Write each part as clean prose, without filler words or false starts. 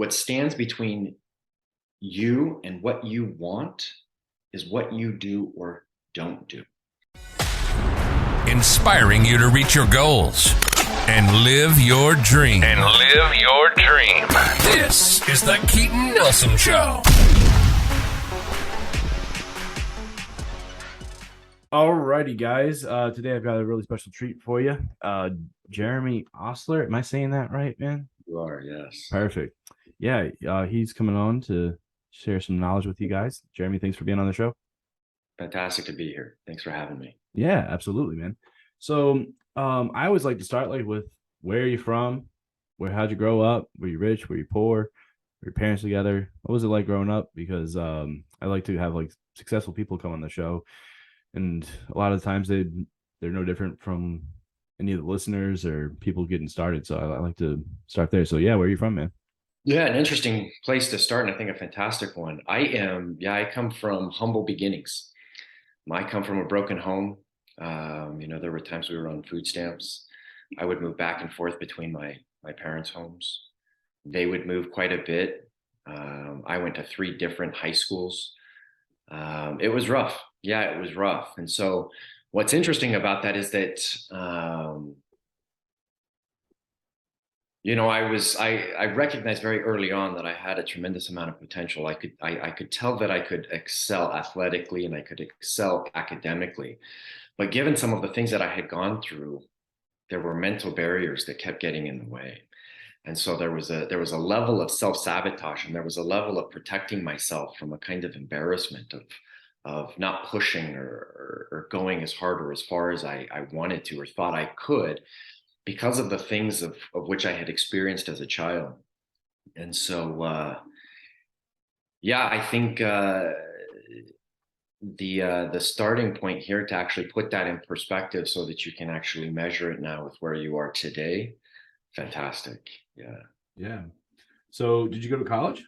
What stands between you and what you want is what you do or don't do. Inspiring you to reach your goals and live your dream. This is the Keaton Nelson Show. Alrighty, guys. Today I've got a really special treat for you. Jeremy Ostler. Am I saying that right, man? You are, yes. Perfect. Yeah, he's coming on to share some knowledge with you guys. Jeremy, thanks for being on the show. Fantastic to be here. Thanks for having me. Yeah, absolutely, man. So I always like to start with where are you from? How'd you grow up? Were you rich? Were you poor? Were your parents together? What was it like growing up? Because I like to have successful people come on the show. And a lot of the times they're no different from any of the listeners or people getting started. So I like to start there. So yeah, where are you from, man? Yeah, an interesting place to start, and I think a fantastic one. I come from humble beginnings. I come from a broken home. There were times we were on food stamps. I would move back and forth between my parents' homes. They would move quite a bit. I went to 3 different high schools. It was rough. Yeah, it was rough. And so what's interesting about that is that, I recognized very early on that I had a tremendous amount of potential. I could tell that I could excel athletically and I could excel academically. But given some of the things that I had gone through, there were mental barriers that kept getting in the way. And so there was a level of self-sabotage, and there was a level of protecting myself from a kind of embarrassment of not pushing or going as hard or as far as I wanted to or thought I could, because of the things of which I had experienced as a child. And so, I think the starting point here to actually put that in perspective so that you can actually measure it now with where you are today. Fantastic. Yeah. Yeah. So did you go to college?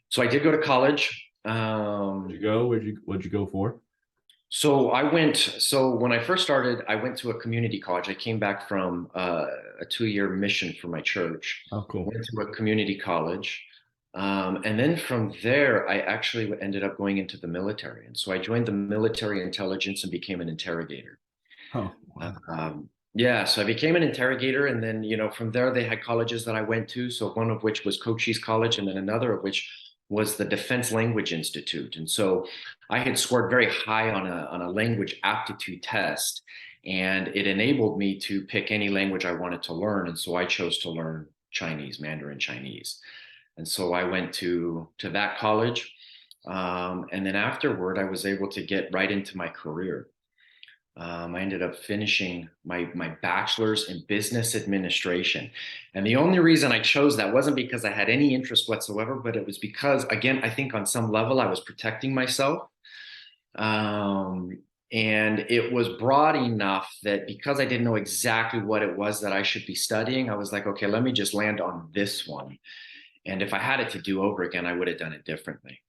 So I did go to college. Where'd you go? What'd you go for? So when I first started, I went to a community college. I came back from a 2-year mission for my church. Oh, cool. Went to a community college. And then from there, I actually ended up going into the military. And so I joined the military intelligence and became an interrogator. Oh, wow. So I became an interrogator. And then, from there, they had colleges that I went to. So one of which was Cochise College, and then another of which was the Defense Language Institute. And so I had scored very high on a language aptitude test, and it enabled me to pick any language I wanted to learn. And so I chose to learn Chinese, Mandarin Chinese. And so I went to that college. And then afterward, I was able to get right into my career. I ended up finishing my bachelor's in business administration. And the only reason I chose that wasn't because I had any interest whatsoever, but it was because, again, I think on some level I was protecting myself. And it was broad enough that because I didn't know exactly what it was that I should be studying, I was like, okay, let me just land on this one. And if I had it to do over again, I would have done it differently.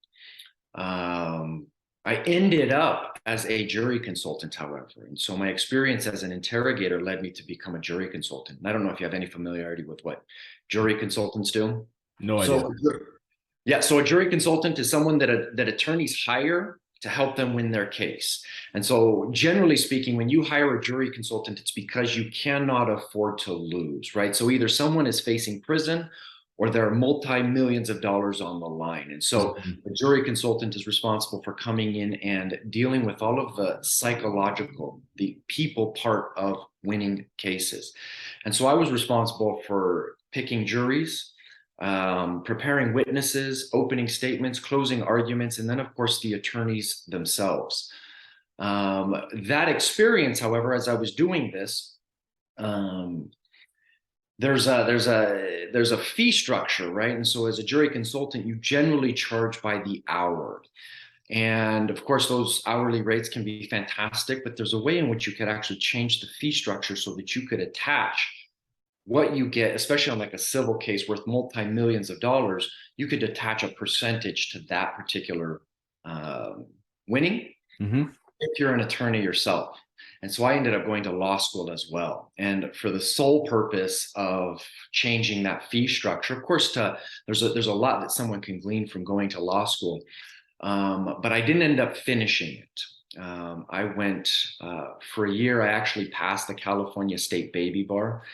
I ended up as a jury consultant, however. And so my experience as an interrogator led me to become a jury consultant. And I don't know if you have any familiarity with what jury consultants do. No idea. So a jury consultant is someone that attorneys hire to help them win their case. And so generally speaking, when you hire a jury consultant, it's because you cannot afford to lose, right? So either someone is facing prison or there are multi-millions of dollars on the line. And so the jury consultant is responsible for coming in and dealing with all of the psychological, the people part of winning cases. And so I was responsible for picking juries, preparing witnesses, opening statements, closing arguments, and then of course the attorneys themselves. That experience, however, as I was doing this, there's a fee structure, right? And so as a jury consultant, you generally charge by the hour. And of course, those hourly rates can be fantastic, but there's a way in which you could actually change the fee structure so that you could attach what you get, especially on like a civil case worth multi-millions of dollars, you could attach a percentage to that particular winning if you're an attorney yourself. And so I ended up going to law school as well. And for the sole purpose of changing that fee structure, of course, there's a lot that someone can glean from going to law school. But I didn't end up finishing it. I went for a year. I actually passed the California State Baby Bar.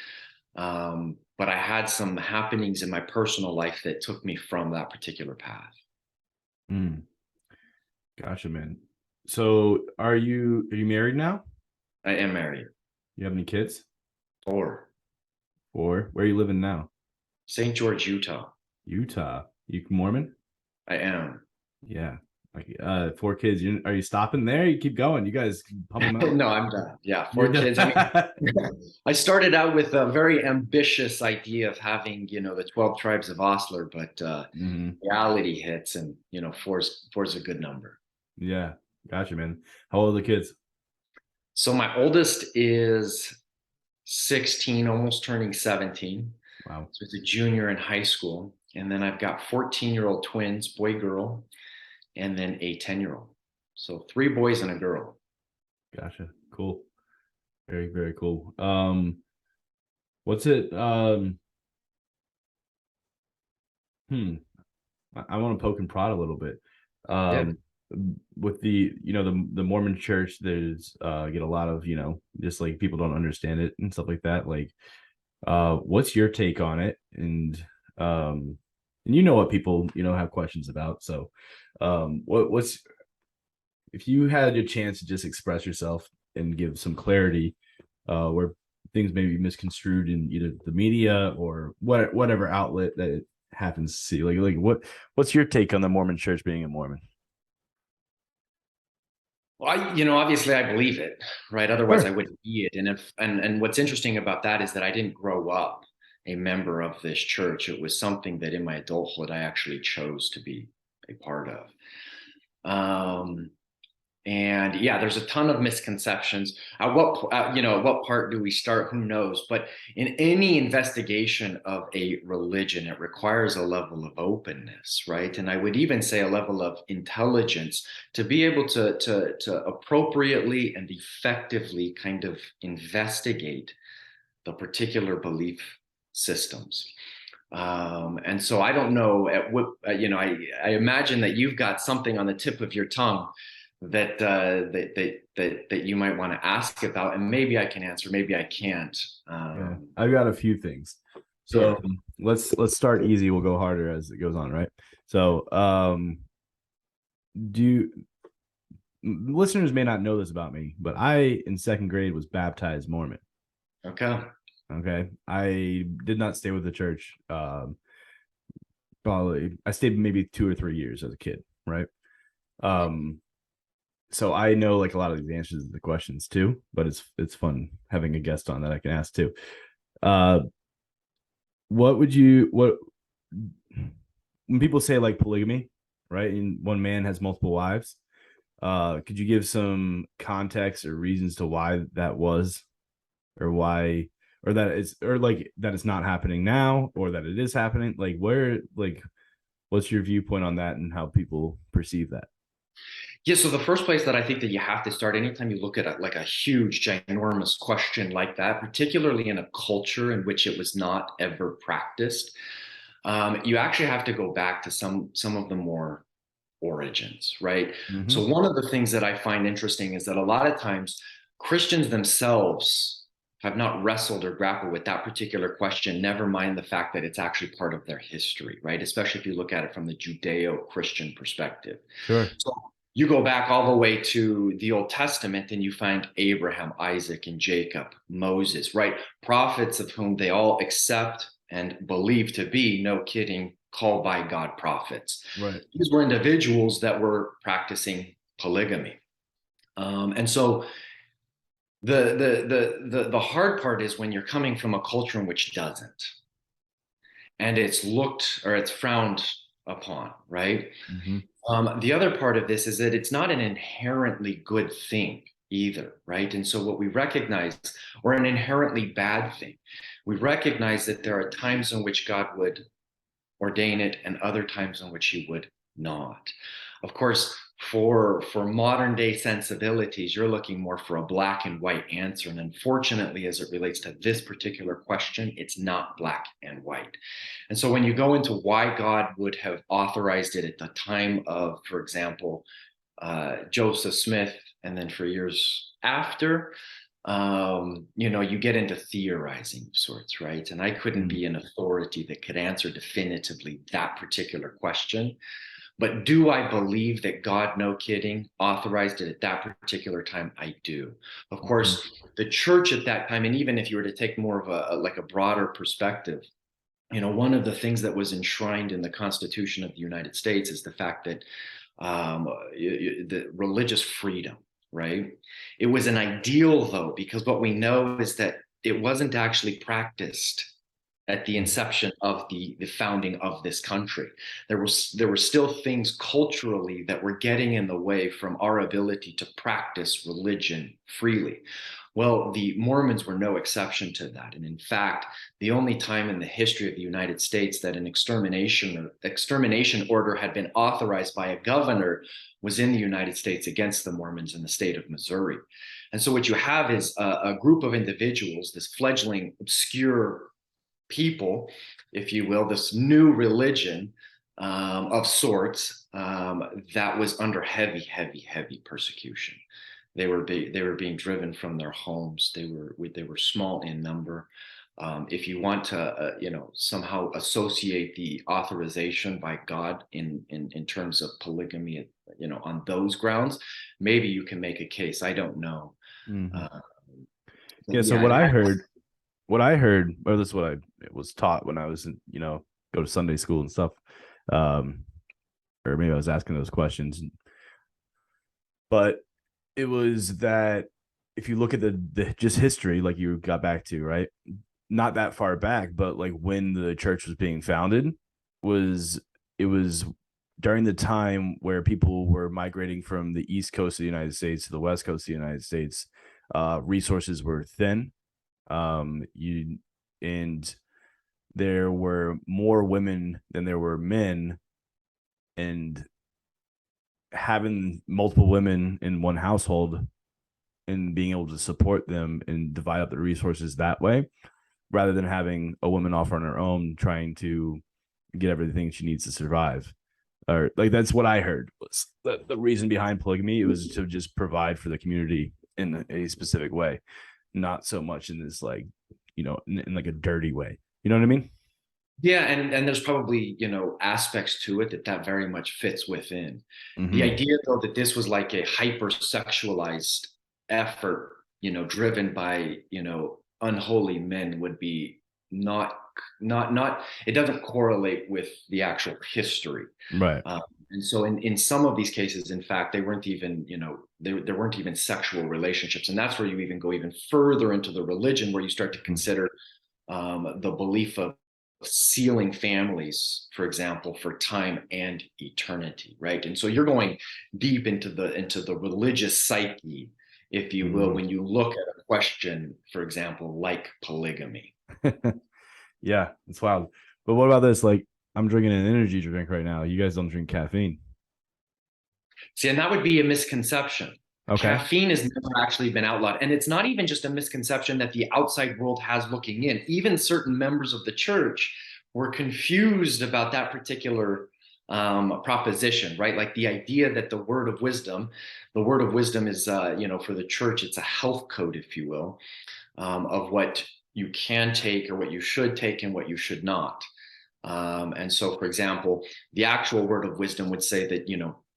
But I had some happenings in my personal life that took me from that particular path. Gotcha, man. So are you married now? I am married. You have any kids? 4. Or where are you living now? St. George, Utah. Utah. You Mormon? I am. Yeah. Like 4 kids. Are you stopping there? You keep going. You guys pump them out. No, I'm done. Yeah, 4 kids. I mean, I started out with a very ambitious idea of having, the 12 tribes of Ostler, but reality hits, and 4 is a good number. Yeah, gotcha, man. How old are the kids? So my oldest is 16, almost turning 17. Wow. So it's a junior in high school. And then I've got 14-year-old twins, boy, girl, and then a 10-year-old. So 3 boys and a girl. Gotcha. Cool. Very, very cool. What's it? I want to poke and prod a little bit. With the the Mormon church, there's get a lot of just like people don't understand it and stuff like that. Like, what's your take on it? And what people have questions about. So, what's if you had a chance to just express yourself and give some clarity, where things may be misconstrued in either the media or whatever outlet that it happens to see, like what's your take on the Mormon church being a Mormon? Well, obviously I believe it, right? Otherwise I wouldn't be it. And what's interesting about that is that I didn't grow up a member of this church. It was something that in my adulthood I actually chose to be a part of. And yeah, there's a ton of misconceptions. At what part do we start? Who knows? But in any investigation of a religion, it requires a level of openness, right? And I would even say a level of intelligence to be able to appropriately and effectively kind of investigate the particular belief systems. And so I don't know at what, I imagine that you've got something on the tip of your tongue that you might want to ask about, and maybe I can answer, maybe I can't. Yeah, I've got a few things. So let's start easy. We'll go harder as it goes on, right? So, listeners may not know this about me, but I in 2nd grade was baptized Mormon. Okay. I did not stay with the church. Probably I stayed maybe 2 or 3 years as a kid, right? So I know like a lot of these answers to the questions too, but it's fun having a guest on that I can ask too. What when people say like polygamy, right? And one man has multiple wives, could you give some context or reasons to why that was, or why, or that it's not happening now, or that it is happening? Like what's your viewpoint on that and how people perceive that? Yeah, so the first place that I think that you have to start anytime you look at a huge, ginormous question like that, particularly in a culture in which it was not ever practiced, you actually have to go back to some of the more origins, right? Mm-hmm. So one of the things that I find interesting is that a lot of times Christians themselves have not wrestled or grappled with that particular question, never mind the fact that it's actually part of their history, right? Especially if you look at it from the Judeo-Christian perspective. Sure. So you go back all the way to the Old Testament and you find Abraham, Isaac, and Jacob, Moses, right? Prophets of whom they all accept and believe to be, no kidding, called by God prophets. Right. These were individuals that were practicing polygamy. And so the hard part is when you're coming from a culture in which doesn't, and it's frowned upon, right? Mm-hmm. The other part of this is that it's not an inherently good thing either, right? And so what we recognize, or an inherently bad thing, we recognize that there are times in which God would ordain it and other times in which he would not. Of course, For modern day sensibilities, you're looking more for a black and white answer. And unfortunately, as it relates to this particular question, it's not black and white. And so when you go into why God would have authorized it at the time of, for example, Joseph Smith, and then for years after, you get into theorizing of sorts, right? And I couldn't be an authority that could answer definitively that particular question. But do I believe that God, no kidding, authorized it at that particular time? I do. Of course, the church at that time, and even if you were to take more of a broader perspective, one of the things that was enshrined in the Constitution of the United States is the fact that the religious freedom, right? It was an ideal, though, because what we know is that it wasn't actually practiced at the inception of the founding of this country. There were still things culturally that were getting in the way from our ability to practice religion freely. Well, the Mormons were no exception to that. And in fact, the only time in the history of the United States that an extermination order had been authorized by a governor was in the United States against the Mormons in the state of Missouri. And so what you have is a group of individuals, this fledgling, obscure people, if you will, this new religion of sorts that was under heavy persecution. They were being driven from their homes. They were small in number. If you want to, somehow associate the authorization by God in terms of polygamy, on those grounds, maybe you can make a case. I don't know. So what I heard, or this is what I was taught when I was in, go to Sunday school and stuff. Or maybe I was asking those questions, but it was that if you look at the just history, like you got back to, right? Not that far back, but like when the church was being founded, it was during the time where people were migrating from the East Coast of the United States to the West Coast of the United States. Resources were thin. And there were more women than there were men, and having multiple women in one household and being able to support them and divide up the resources that way, rather than having a woman off on her own trying to get everything she needs to survive. Or like, that's what I heard was the reason behind polygamy. It was to just provide for the community in a specific way, not so much in this in like a dirty way. You know what I mean? Yeah, and there's probably, aspects to it that very much fits within. The idea, though, that this was like a hypersexualized effort, driven by, unholy men would be not it doesn't correlate with the actual history. Right. And so in some of these cases, in fact, they weren't even, there weren't even sexual relationships. And that's where you even go even further into the religion, where you start to consider the belief of sealing families, for example, for time and eternity, right? And so you're going deep into the religious psyche, if you will, when you look at a question, for example, like polygamy. Yeah, it's wild. But what about this? Like, I'm drinking an energy drink right now. You guys don't drink caffeine. See, and that would be a misconception. Okay. Caffeine has never actually been outlawed. And it's not even just a misconception that the outside world has looking in. Even certain members of the church were confused about that particular proposition, right? Like the idea that the word of wisdom is, for the church, it's a health code, if you will, of what you can take or what you should take and what you should not. And so, for example, the actual word of wisdom would say that,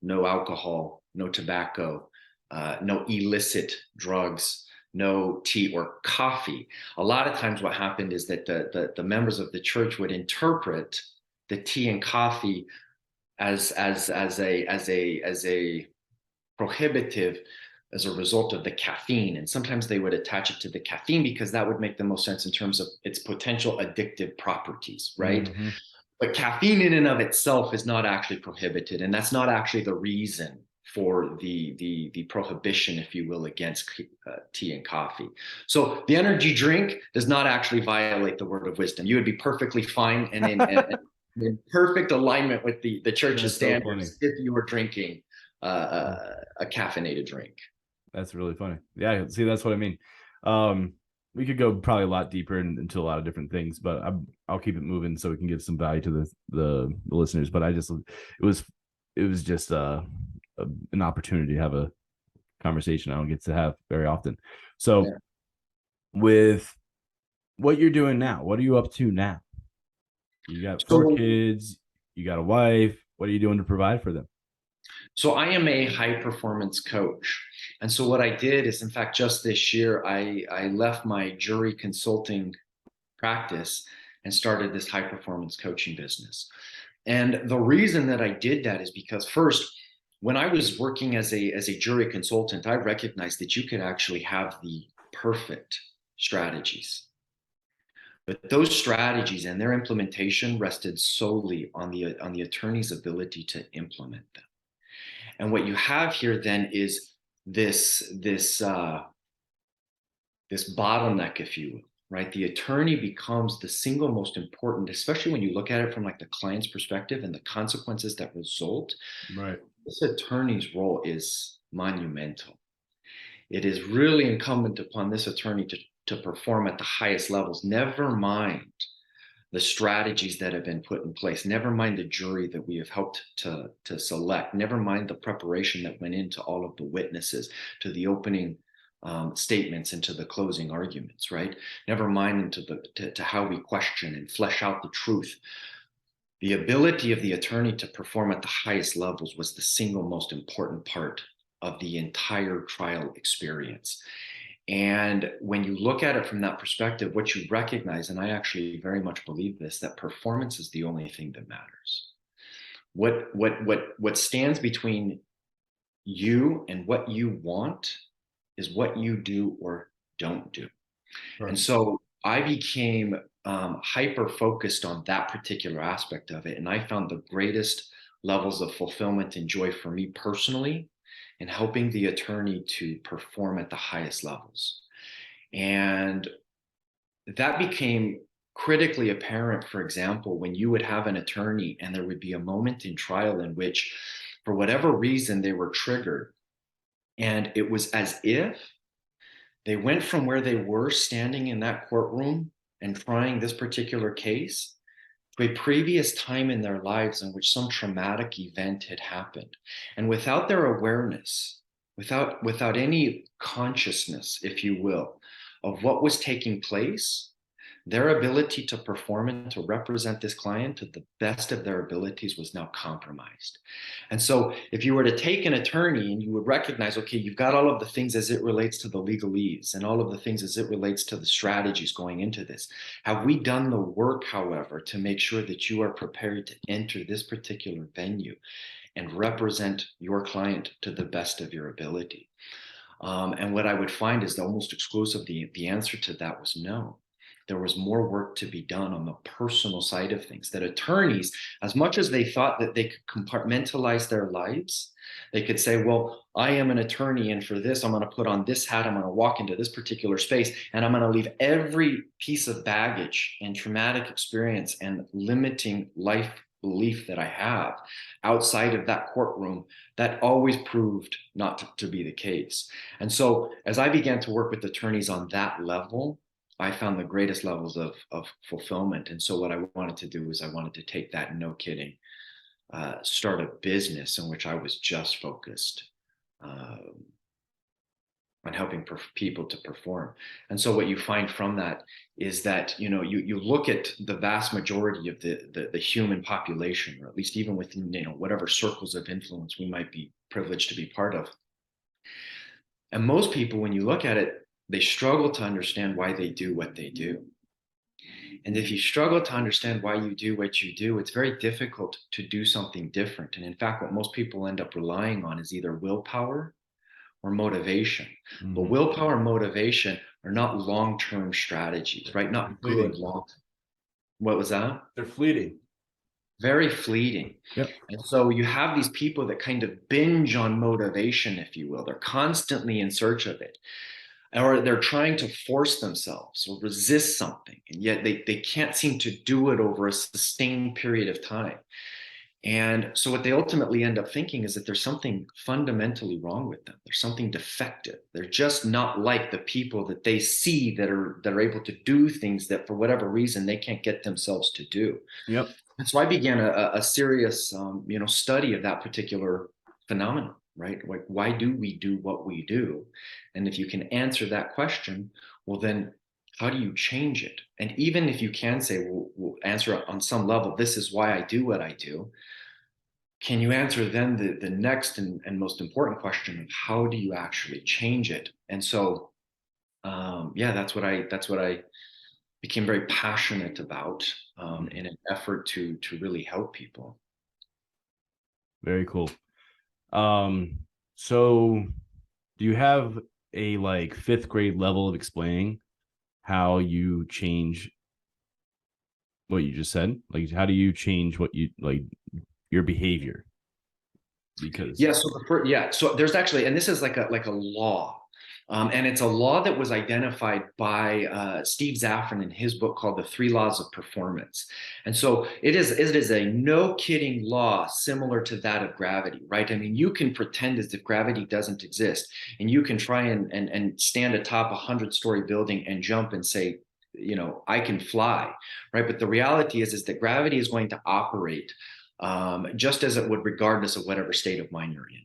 no alcohol, no tobacco, no illicit drugs, no tea or coffee. A lot of times what happened is that the members of the church would interpret the tea and coffee as a prohibitive as a result of the caffeine. And sometimes they would attach it to the caffeine because that would make the most sense in terms of its potential addictive properties, right? But caffeine in and of itself is not actually prohibited. And that's not actually the reason for the prohibition, if you will, against tea and coffee. So the energy drink does not actually violate the word of wisdom. You would be perfectly fine and in perfect alignment with the church's standards if you were drinking a caffeinated drink. That's really funny. Yeah, see, that's what I mean. We could go probably a lot deeper into a lot of different things, but I'll keep it moving so we can give some value to the listeners. But it was just an opportunity to have a conversation I don't get to have very often. So, with what you're doing now, what are you up to now? You got 4 kids, you got a wife. What are you doing to provide for them? So I am a high performance coach. And so what I did is, in fact, just this year, I left my jury consulting practice and started this high performance coaching business. And the reason that I did that is because, first, when I was working as a jury consultant, I recognized that you could actually have the perfect strategies. But those strategies and their implementation rested solely on the attorney's ability to implement them. And what you have here then is this bottleneck, if you will, right? The attorney becomes the single most important, especially when you look at it from like the client's perspective and the consequences that result. Right. This attorney's role is monumental. It is really incumbent upon this attorney to perform at the highest levels, never mind the strategies that have been put in place, never mind the jury that we have helped to select, never mind the preparation that went into all of the witnesses, to the opening statements and to the closing arguments, right? Never mind into how we question and flesh out the truth. The ability of the attorney to perform at the highest levels was the single most important part of the entire trial experience. And when you look at it from that perspective, what you recognize, and I actually very much believe this, that performance is the only thing that matters. What stands between you and what you want is what you do or don't do. Right. And so I became hyper focused on that particular aspect of it. And I found the greatest levels of fulfillment and joy for me personally in helping the attorney to perform at the highest levels. And that became critically apparent, for example, when you would have an attorney and there would be a moment in trial in which, for whatever reason, they were triggered. And it was as if they went from where they were standing in that courtroom and trying this particular case to a previous time in their lives in which some traumatic event had happened. And without their awareness, without any consciousness, if you will, of what was taking place, their ability to perform and to represent this client to the best of their abilities was now compromised. And so if you were to take an attorney and you would recognize, okay, you've got all of the things as it relates to the legalese and all of the things as it relates to the strategies going into this. Have we done the work, however, to make sure that you are prepared to enter this particular venue and represent your client to the best of your ability? And what I would find is almost exclusively the answer to that was no. There was more work to be done on the personal side of things, that attorneys, as much as they thought that they could compartmentalize their lives, they could say, well, I am an attorney, and for this, I'm going to put on this hat, I'm going to walk into this particular space, and I'm going to leave every piece of baggage and traumatic experience and limiting life belief that I have outside of that courtroom. That always proved not to be the case. And so as I began to work with attorneys on that level, I found the greatest levels of fulfillment. And so what I wanted to do is I wanted to take that, no kidding, start a business in which I was just focused on helping people to perform. And so what you find from that is that, you know, you look at the vast majority of the human population, or at least even within, you know, whatever circles of influence we might be privileged to be part of. And most people, when you look at it, they struggle to understand why they do what they do. And if you struggle to understand why you do what you do, it's very difficult to do something different. And in fact, what most people end up relying on is either willpower or motivation. Mm-hmm. But willpower and motivation are not long-term strategies, right? Not good long. What was that? They're fleeting. Very fleeting. Yep. And so you have these people that kind of binge on motivation, if you will. They're constantly in search of it. Or they're trying to force themselves or resist something, and yet they can't seem to do it over a sustained period of time. And so what they ultimately end up thinking is that there's something fundamentally wrong with them. There's something defective. They're just not like the people that they see that are able to do things that for whatever reason they can't get themselves to do. Yep. And so I began a serious study of that particular phenomenon, right? Like, why do we do what we do? And if you can answer that question, well, then how do you change it? And even if you can say, we'll answer on some level, this is why I do what I do. Can you answer then the next and most important question of how do you actually change it? And so, that's what I became very passionate about in an effort to really help people. Very cool. So do you have a like fifth grade level of explaining how you change what you just said? Like, how do you change what you like your behavior? Because So there's actually, and this is like a law, and it's a law that was identified by Steve Zaffron in his book called The Three Laws of Performance. And so it is a no kidding law similar to that of gravity, right? I mean, you can pretend as if gravity doesn't exist, and you can try and stand atop a 100-story building and jump and say, I can fly, right? But the reality is that gravity is going to operate just as it would regardless of whatever state of mind you're in.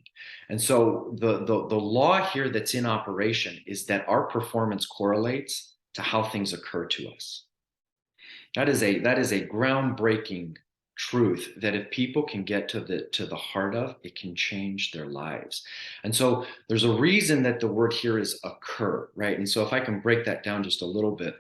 And so the law here that's in operation is that our performance correlates to how things occur to us. That is a groundbreaking truth that if people can get to the heart of, it can change their lives. And so there's a reason that the word here is occur, right? And so if I can break that down just a little bit,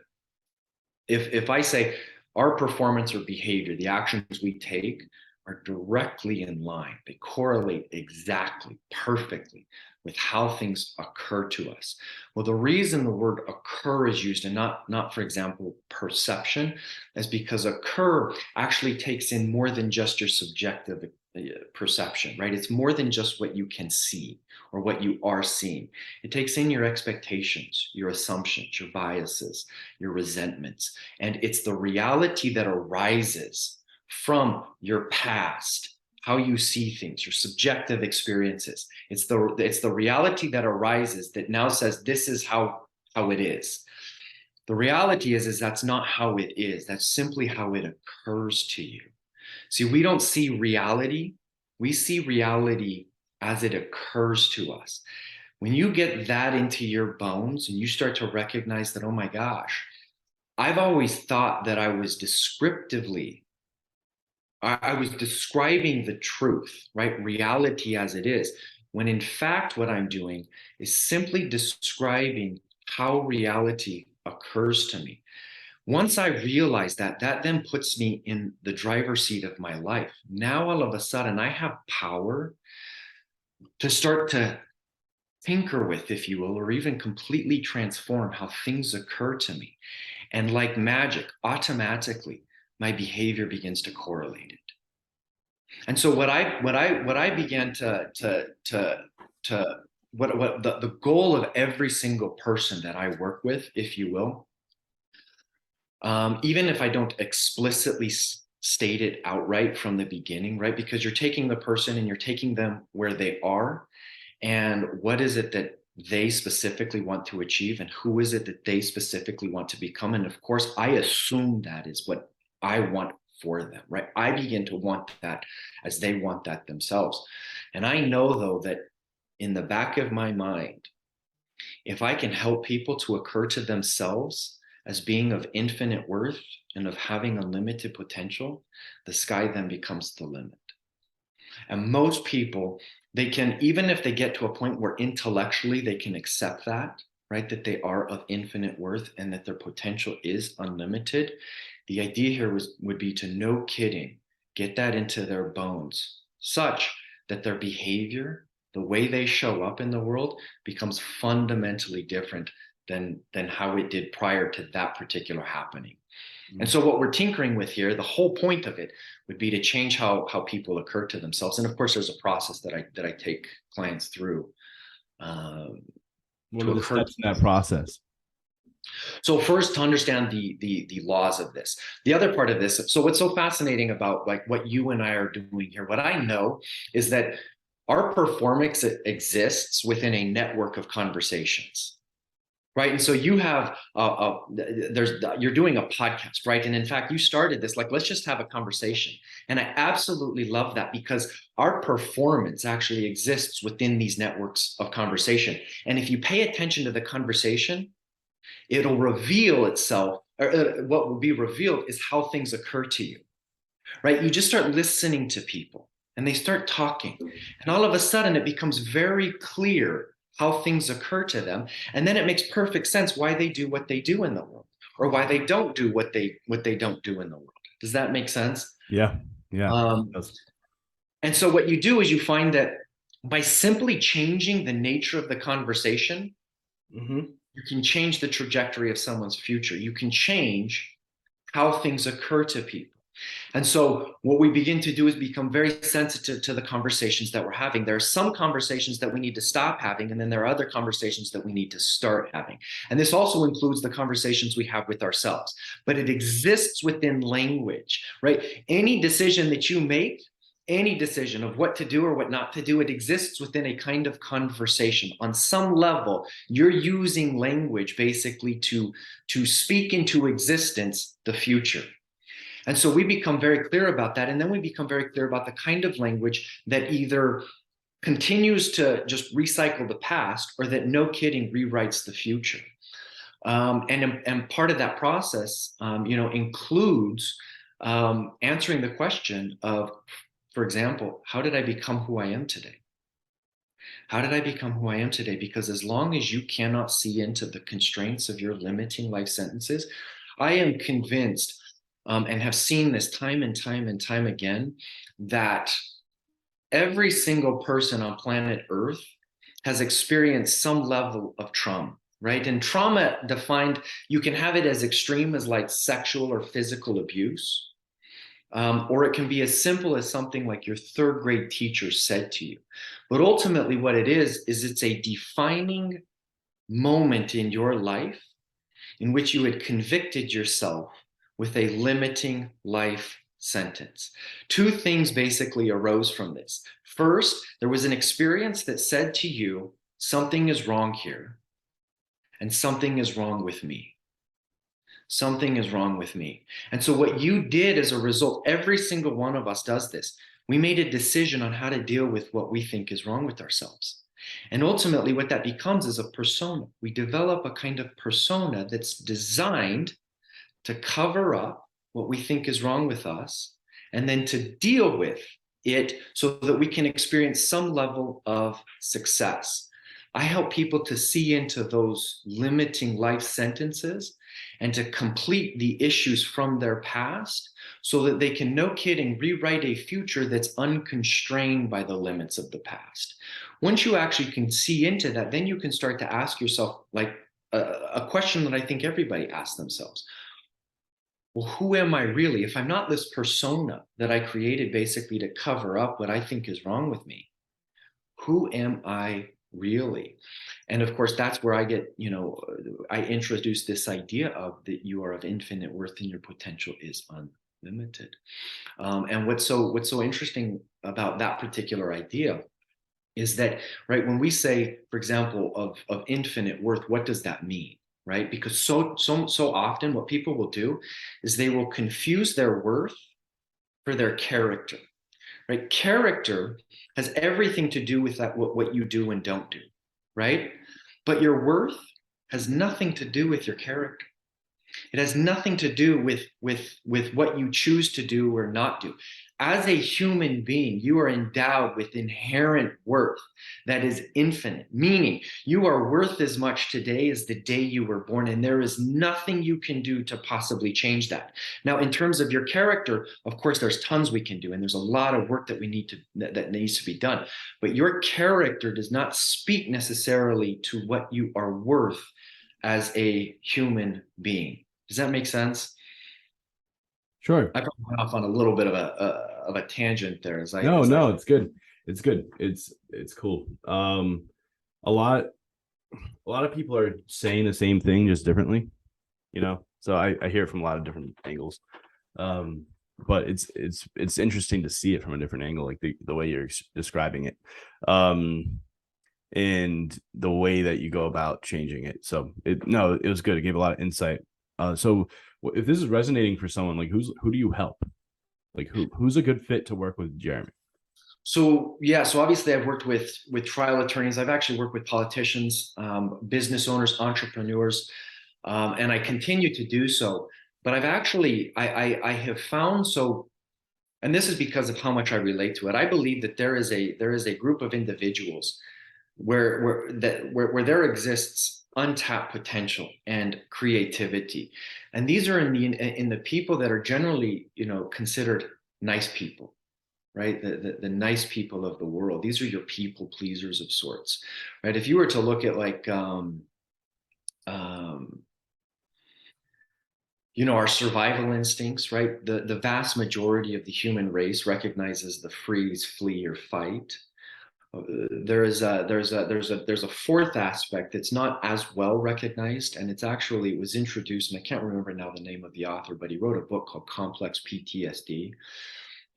if I say our performance or behavior, the actions we take are directly in line. They correlate exactly, perfectly with how things occur to us. Well, the reason the word occur is used and not, for example, perception, is because occur actually takes in more than just your subjective perception, right? It's more than just what you can see or what you are seeing. It takes in your expectations, your assumptions, your biases, your resentments, and it's the reality that arises from your past, how you see things, your subjective experiences. It's the reality that arises that now says this is how it is. The reality is that's not how it is. That's simply how it occurs to you. See, we don't see reality. We see reality as it occurs to us. When you get that into your bones and you start to recognize that, oh my gosh, I've always thought that I was descriptively I was describing the truth, right? Reality as it is, when in fact, what I'm doing is simply describing how reality occurs to me. Once I realize that then puts me in the driver's seat of my life. Now, all of a sudden, I have power to start to tinker with, if you will, or even completely transform how things occur to me. And like magic, automatically, my behavior begins to correlate it. And so what I began to what the goal of every single person that I work with, if you will, even if I don't explicitly state it outright from the beginning, right? Because you're taking the person and you're taking them where they are, and what is it that they specifically want to achieve, and who is it that they specifically want to become. And of course, I assume that is what I want for them, right? I begin to want that as they want that themselves. And I know, though, that in the back of my mind, if I can help people to occur to themselves as being of infinite worth and of having unlimited potential, the sky then becomes the limit. And most people, they can, even if they get to a point where intellectually they can accept that, right, that they are of infinite worth and that their potential is unlimited, the idea here would be to, no kidding, get that into their bones such that their behavior, the way they show up in the world, becomes fundamentally different than how it did prior to that particular happening. And so what we're tinkering with here, the whole point of it would be to change how people occur to themselves. And of course, there's a process that I take clients through. What are the steps in that process? So first, to understand the laws of this. The other part of this, so what's so fascinating about like what you and I are doing here, what I know is that our performance exists within a network of conversations. Right. And so you have you're doing a podcast, right? And in fact, you started this like, let's just have a conversation. And I absolutely love that because our performance actually exists within these networks of conversation. And if you pay attention to the conversation, it'll reveal itself, or what will be revealed is how things occur to you, right? You just start listening to people and they start talking. And all of a sudden, it becomes very clear how things occur to them. And then it makes perfect sense why they do what they do in the world or why they don't do what they don't do in the world. Does that make sense? Yeah. And so what you do is you find that by simply changing the nature of the conversation, you can change the trajectory of someone's future. You can change how things occur to people. And so what we begin to do is become very sensitive to the conversations that we're having. There are some conversations that we need to stop having, and then there are other conversations that we need to start having. And this also includes the conversations we have with ourselves, but it exists within language, right? Any decision that you make, any decision of what to do or what not to do, it exists within a kind of conversation. On some level, you're using language basically to speak into existence the future. And so we become very clear about that. And then we become very clear about the kind of language that either continues to just recycle the past or that, no kidding, rewrites the future. And part of that process, includes answering the question of, for example, how did I become who I am today? How did I become who I am today? Because as long as you cannot see into the constraints of your limiting life sentences, I am convinced, and have seen this time and time and time again, that every single person on planet Earth has experienced some level of trauma, right? And trauma defined, you can have it as extreme as like sexual or physical abuse, or it can be as simple as something like your third grade teacher said to you. But ultimately what it is it's a defining moment in your life in which you had convicted yourself with a limiting life sentence. Two things basically arose from this. First, there was an experience that said to you, something is wrong here, and something is wrong with me. Something is wrong with me. And so what you did as a result, every single one of us does this. We made a decision on how to deal with what we think is wrong with ourselves. And ultimately what that becomes is a persona. We develop a kind of persona that's designed to cover up what we think is wrong with us, and then to deal with it so that we can experience some level of success. I help people to see into those limiting life sentences and to complete the issues from their past so that they can, no kidding, rewrite a future that's unconstrained by the limits of the past. Once you actually can see into that, then you can start to ask yourself like a question that I think everybody asks themselves. Well, who am I really? If I'm not this persona that I created basically to cover up what I think is wrong with me, who am I really? And of course, that's where I get, I introduce this idea of that you are of infinite worth and your potential is unlimited. And what's so interesting about that particular idea is that, right, when we say, for example, of infinite worth, what does that mean? Right? Because so often what people will do is they will confuse their worth for their character, right? Character has everything to do with that, what you do and don't do, right? But your worth has nothing to do with your character. It has nothing to do with what you choose to do or not do. As a human being, you are endowed with inherent worth that is infinite, meaning you are worth as much today as the day you were born, and there is nothing you can do to possibly change that. Now, in terms of your character, of course, there's tons we can do, and there's a lot of work that that needs to be done. But your character does not speak necessarily to what you are worth as a human being. Does that make sense? Sure. I probably went off on a little bit of a tangent there. It's good. It's good. It's cool. A lot of people are saying the same thing, just differently. you know. So I hear it from a lot of different angles. But it's interesting to see it from a different angle, like the way you're describing it, and the way that you go about changing it. So it was good. It gave a lot of insight. So if this is resonating for someone, like who do you help? Like who's a good fit to work with Jeremy? So yeah, so obviously I've worked with trial attorneys. I've actually worked with politicians, business owners, entrepreneurs, and I continue to do so. But I've actually I have found so, and this is because of how much I relate to it. I believe that there is a group of individuals where there exists untapped potential and creativity, and these are in the people that are generally, considered nice people, right? The nice people of the world. These are your people pleasers of sorts, right? If you were to look at like um, our survival instincts, right? The vast majority of the human race recognizes the freeze, flee, or fight. There's a fourth aspect that's not as well recognized, and it was introduced, and I can't remember now the name of the author, but he wrote a book called Complex PTSD.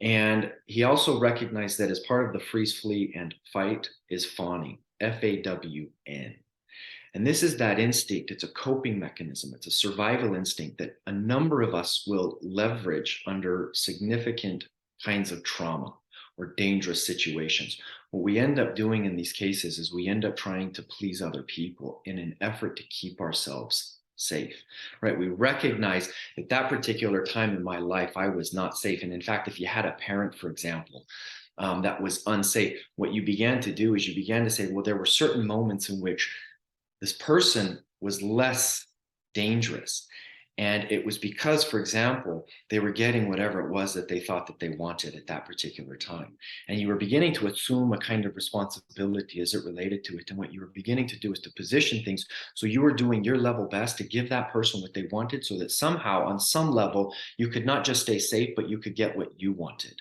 And he also recognized that as part of the freeze, flee, and fight is fawning, FAWN. And this is that instinct. It's a coping mechanism. It's a survival instinct that a number of us will leverage under significant kinds of trauma or dangerous situations. What we end up doing in these cases is we end up trying to please other people in an effort to keep ourselves safe, right? We recognize at that particular time in my life, I was not safe. And in fact, if you had a parent, for example, that was unsafe, what you began to do is you began to say, well, there were certain moments in which this person was less dangerous. And it was because, for example, they were getting whatever it was that they thought that they wanted at that particular time. And you were beginning to assume a kind of responsibility as it related to it. And what you were beginning to do is to position things so you were doing your level best to give that person what they wanted, so that somehow, on some level, you could not just stay safe, but you could get what you wanted.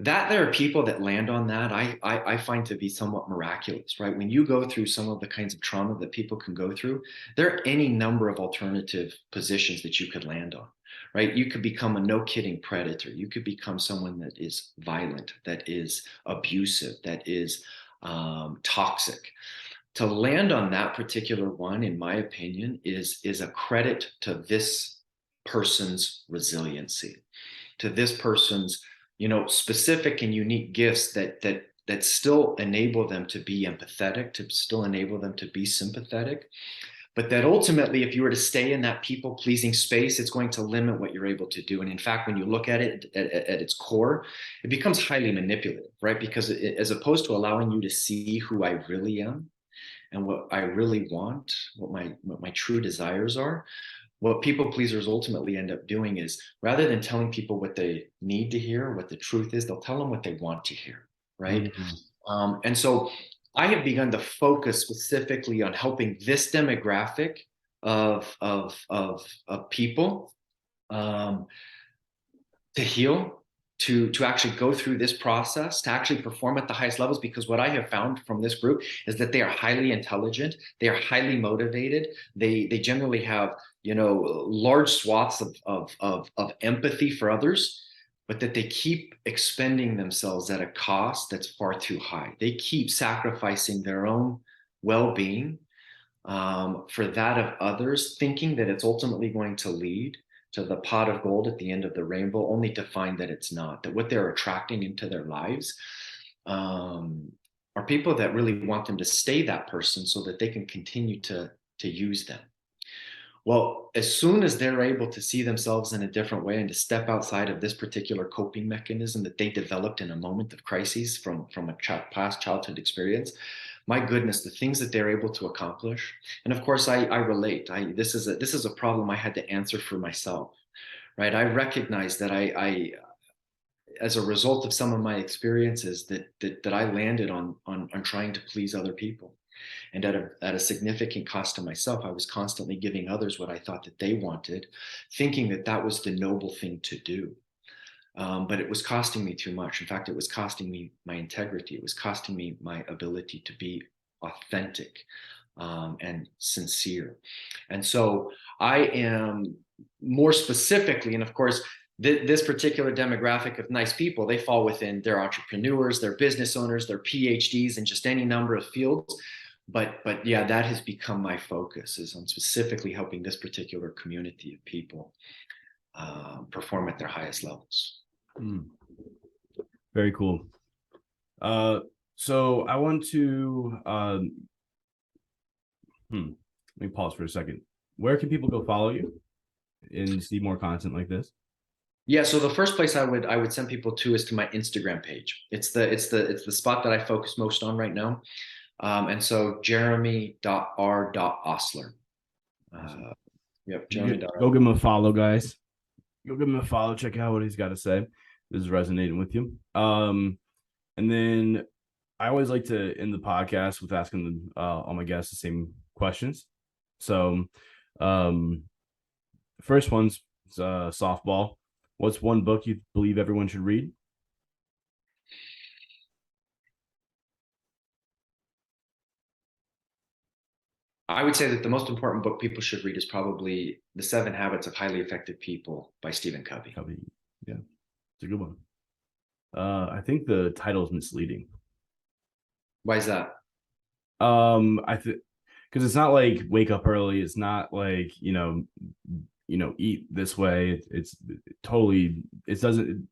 That there are people that land on that, I find to be somewhat miraculous, right? When you go through some of the kinds of trauma that people can go through, there are any number of alternative positions that you could land on, right? You could become a no kidding predator. You could become someone that is violent, that is abusive, that is toxic. To land on that particular one, in my opinion, is a credit to this person's resiliency, to this person's specific and unique gifts that still enable them to be empathetic, to still enable them to be sympathetic. But that ultimately, if you were to stay in that people pleasing space, it's going to limit what you're able to do. And in fact, when you look at it at its core, it becomes highly manipulative, right? Because as opposed to allowing you to see who I really am and what I really want, what my true desires are, what people pleasers ultimately end up doing is, rather than telling people what they need to hear, what the truth is, they'll tell them what they want to hear, right? And so I have begun to focus specifically on helping this demographic of people to heal, to actually go through this process, to actually perform at the highest levels. Because what I have found from this group is that they are highly intelligent, they are highly motivated, they generally have large swaths of empathy for others, but that they keep expending themselves at a cost that's far too high. They keep sacrificing their own well-being for that of others, thinking that it's ultimately going to lead to the pot of gold at the end of the rainbow, only to find that it's not, that what they're attracting into their lives are people that really want them to stay that person so that they can continue to use them. Well, as soon as they're able to see themselves in a different way and to step outside of this particular coping mechanism that they developed in a moment of crisis from a past childhood experience, my goodness, the things that they're able to accomplish. And of course, I relate. This is a problem I had to answer for myself, right? I recognize that I as a result of some of my experiences that I landed on trying to please other people. And at a significant cost to myself, I was constantly giving others what I thought that they wanted, thinking that that was the noble thing to do. But it was costing me too much. In fact, it was costing me my integrity. It was costing me my ability to be authentic. and sincere. And so I am more specifically, and of course, this particular demographic of nice people, they fall within their entrepreneurs, their business owners, their PhDs in just any number of fields. But yeah, that has become my focus, is on specifically helping this particular community of people perform at their highest levels. Very cool. So I want to let me pause for a second. Where can people go follow you and see more content like this? Yeah, so the first place I would send people to is to my Instagram page. It's the spot that I focus most on right now. And so Jeremy.R.Ostler. Jeremy. Go give him a follow, guys. Go give him a follow. Check out what he's got to say. This is resonating with you. And then I always like to end the podcast with asking all my guests the same questions. So first one's softball. What's one book you believe everyone should read? I would say that the most important book people should read is probably The 7 Habits of Highly Effective People by Stephen Covey. Yeah, it's a good one. I think the title is misleading. Why is that? I think because it's not like wake up early. It's not like eat this way. It's totally. It doesn't.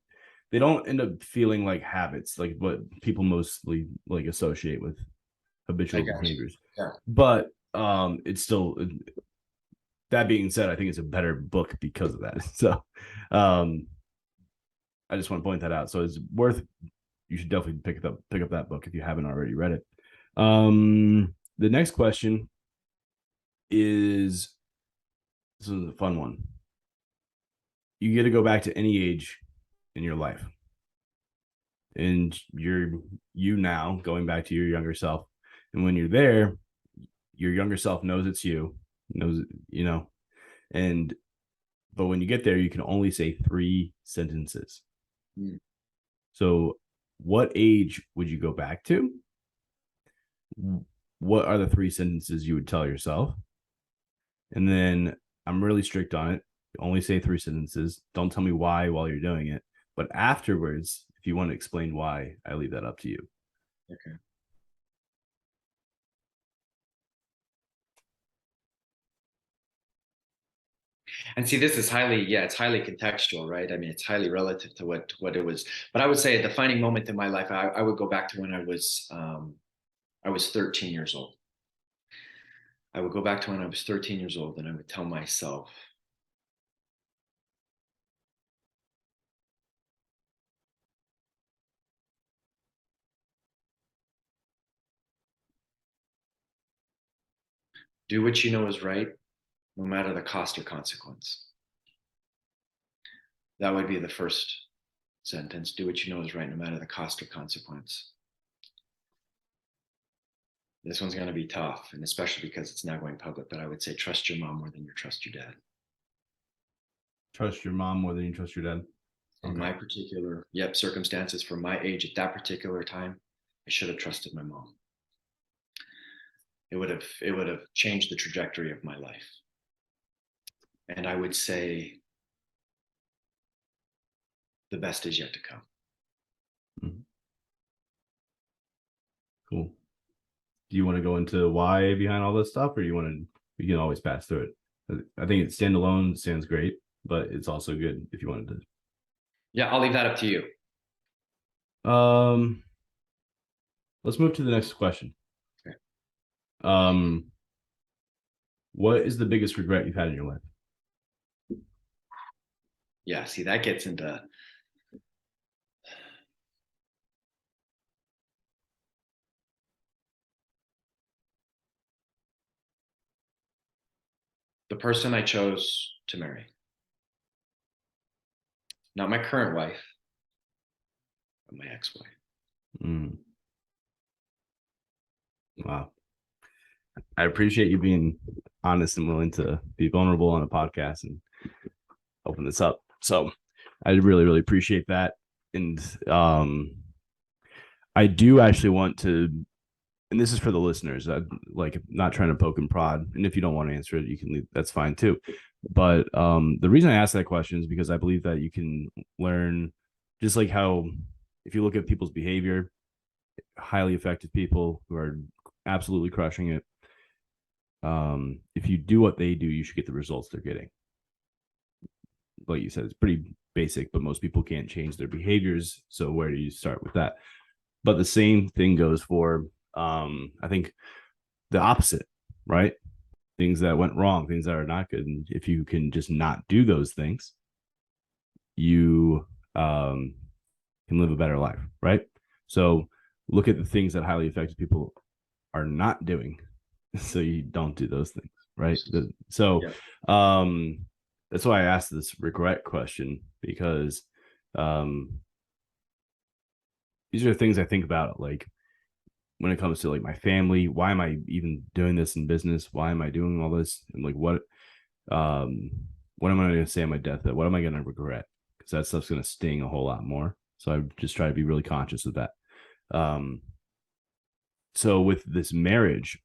They don't end up feeling like habits, like what people mostly like associate with habitual behaviors. Yeah. But it's still. That being said, I think it's a better book because of that. So, I just want to point that out. So it's worth. You should definitely pick up that book if you haven't already read it. The next question is, this is a fun one. You get to go back to any age in your life, and you now going back to your younger self. And when you're there, your younger self knows it's you, but when you get there, you can only say 3 sentences. So what age would you go back to? What are the 3 sentences you would tell yourself? And then I'm really strict on it. Only say 3 sentences. Don't tell me why while you're doing it. But afterwards, if you want to explain why, I leave that up to you. Okay. And see, this is it's highly contextual, right? I mean, it's highly relative to what it was. But I would say a defining moment in my life, I would go back to when I was 13 years old. I would go back to when I was 13 years old, and I would tell myself, do what you know is right, no matter the cost or consequence. That would be the first sentence. Do what you know is right, no matter the cost or consequence. This one's going to be tough, and especially because it's now going public, but I would say trust your mom more than you trust your dad. Trust your mom more than you trust your dad? Okay. In my particular, circumstances for my age at that particular time, I should have trusted my mom. It would have changed the trajectory of my life. And I would say the best is yet to come. Mm-hmm. Cool. Do you want to go into why behind all this stuff, or you can always pass through it? I think it's standalone sounds great, but it's also good if you wanted to. Yeah, I'll leave that up to you. Let's move to the next question. Okay. What is the biggest regret you've had in your life? Yeah, see, that gets into the person I chose to marry. Not my current wife, but my ex-wife. Wow. I appreciate you being honest and willing to be vulnerable on a podcast and open this up. So I really, really appreciate that. And I do actually want to and this is for the listeners. I like not trying to poke and prod. And if you don't want to answer it, you can leave. That's fine too. But the reason I ask that question is because I believe that you can learn, just like how if you look at people's behavior, highly effective people who are absolutely crushing it. If you do what they do, you should get the results they're getting. Like you said, it's pretty basic, but most people can't change their behaviors. So where do you start with that? But the same thing goes for, I think, the opposite, right? Things that went wrong, things that are not good. And if you can just not do those things, you can live a better life, right? So look at the things that highly effective people are not doing, so you don't do those things, right? So that's why I asked this regret question, because these are things I think about, like when it comes to like my family. Why am I even doing this in business? Why am I doing all this? And like what am I going to say on my deathbed? What am I going to regret? Because that stuff's going to sting a whole lot more. So I just try to be really conscious of that. So with this marriage,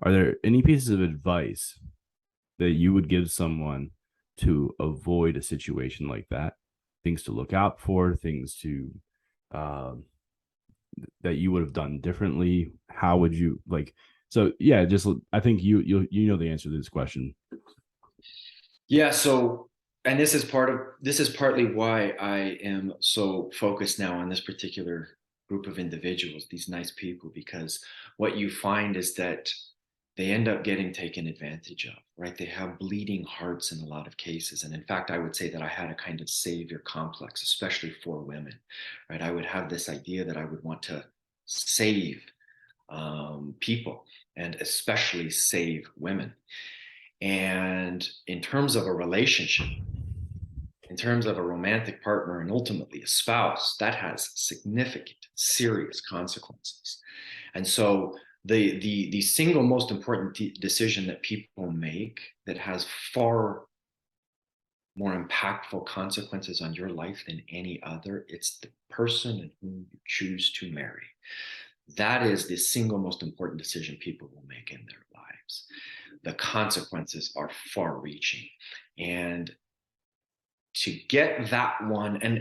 are there any pieces of advice that you would give someone to avoid a situation like that? Things to look out for, things to that you would have done differently? How would you like? So yeah, just I think you know the answer to this question. Yeah. So, and this is partly why I am so focused now on this particular group of individuals, these nice people, because what you find is that they end up getting taken advantage of, right? They have bleeding hearts in a lot of cases. And in fact, I would say that I had a kind of savior complex, especially for women, right? I would have this idea that I would want to save people, and especially save women. And in terms of a relationship, in terms of a romantic partner, and ultimately a spouse, that has significant, serious consequences. And so the single most important decision that people make that has far more impactful consequences on your life than any other, it's the person whom you choose to marry. That is the single most important decision people will make in their lives. The consequences are far reaching. And to get that one, and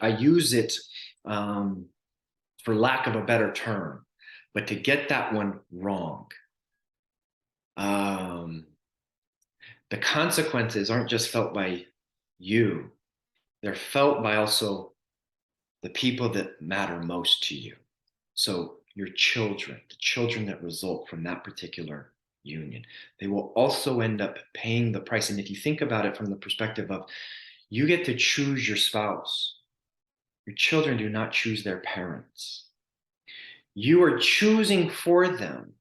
I use it for lack of a better term, but to get that one wrong, the consequences aren't just felt by you, they're felt by also the people that matter most to you. So your children, the children that result from that particular union, they will also end up paying the price. And if you think about it from the perspective of you get to choose your spouse, your children do not choose their parents. You are choosing for them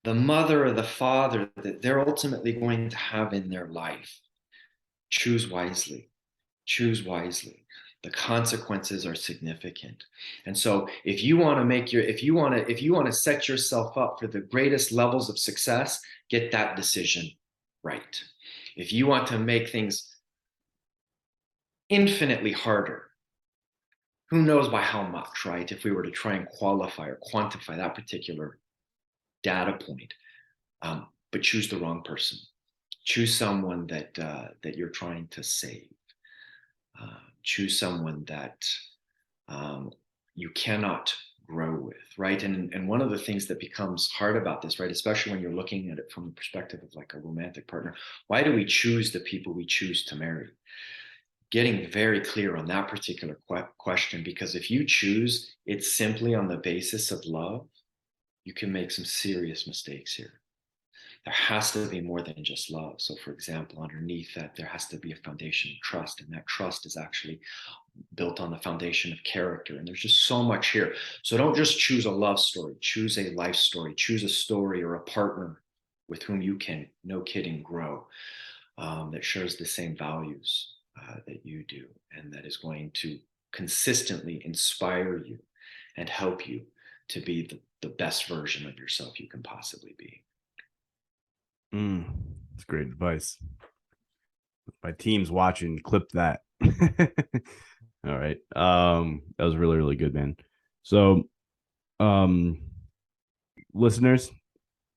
the mother or the father that they're ultimately going to have in their life. Choose wisely. Choose wisely. The consequences are significant. And so if you want to set yourself up for the greatest levels of success, get that decision right. If you want to make things infinitely harder, who knows by how much, right? If we were to try and qualify or quantify that particular data point, but choose the wrong person. Choose someone that you're trying to save. Choose someone that you cannot grow with, right? And one of the things that becomes hard about this, right, especially when you're looking at it from the perspective of like a romantic partner, why do we choose the people we choose to marry? Getting very clear on that particular question, because if you choose it simply on the basis of love, you can make some serious mistakes here. There has to be more than just love. So for example, underneath that, there has to be a foundation of trust, and that trust is actually built on the foundation of character. And there's just so much here. So don't just choose a love story, choose a life story, choose a story or a partner with whom you can, no kidding, grow, that shares the same values that you do, and that is going to consistently inspire you and help you to be the best version of yourself you can possibly be. That's great advice. My team's watching, clip that. All right. That was really, really good, man. So listeners,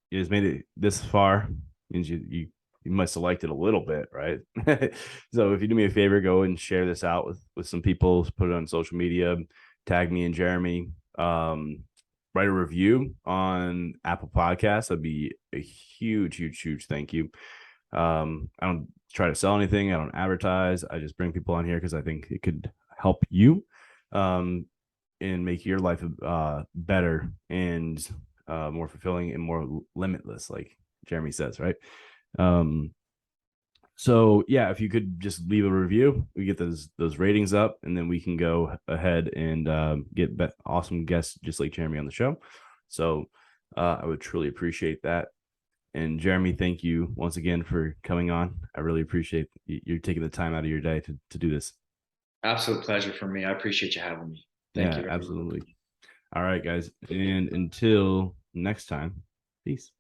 you guys made it this far, means you must have liked it a little bit, right? So if you do me a favor, go and share this out with some people, put it on social media, tag me and Jeremy. Write a review on Apple Podcasts. That'd be a huge thank you. I don't try to sell anything. I don't advertise. I just bring people on here because I think it could help you and make your life better and more fulfilling and more limitless, like Jeremy says, right? So yeah, if you could just leave a review, we get those ratings up, and then we can go ahead and get awesome guests just like Jeremy on the show. So I would truly appreciate that. And Jeremy, thank you once again for coming on. I really appreciate you taking the time out of your day to do this. Absolute pleasure for me. I appreciate you having me. Thank you. Absolutely. All right, guys. And until next time, peace.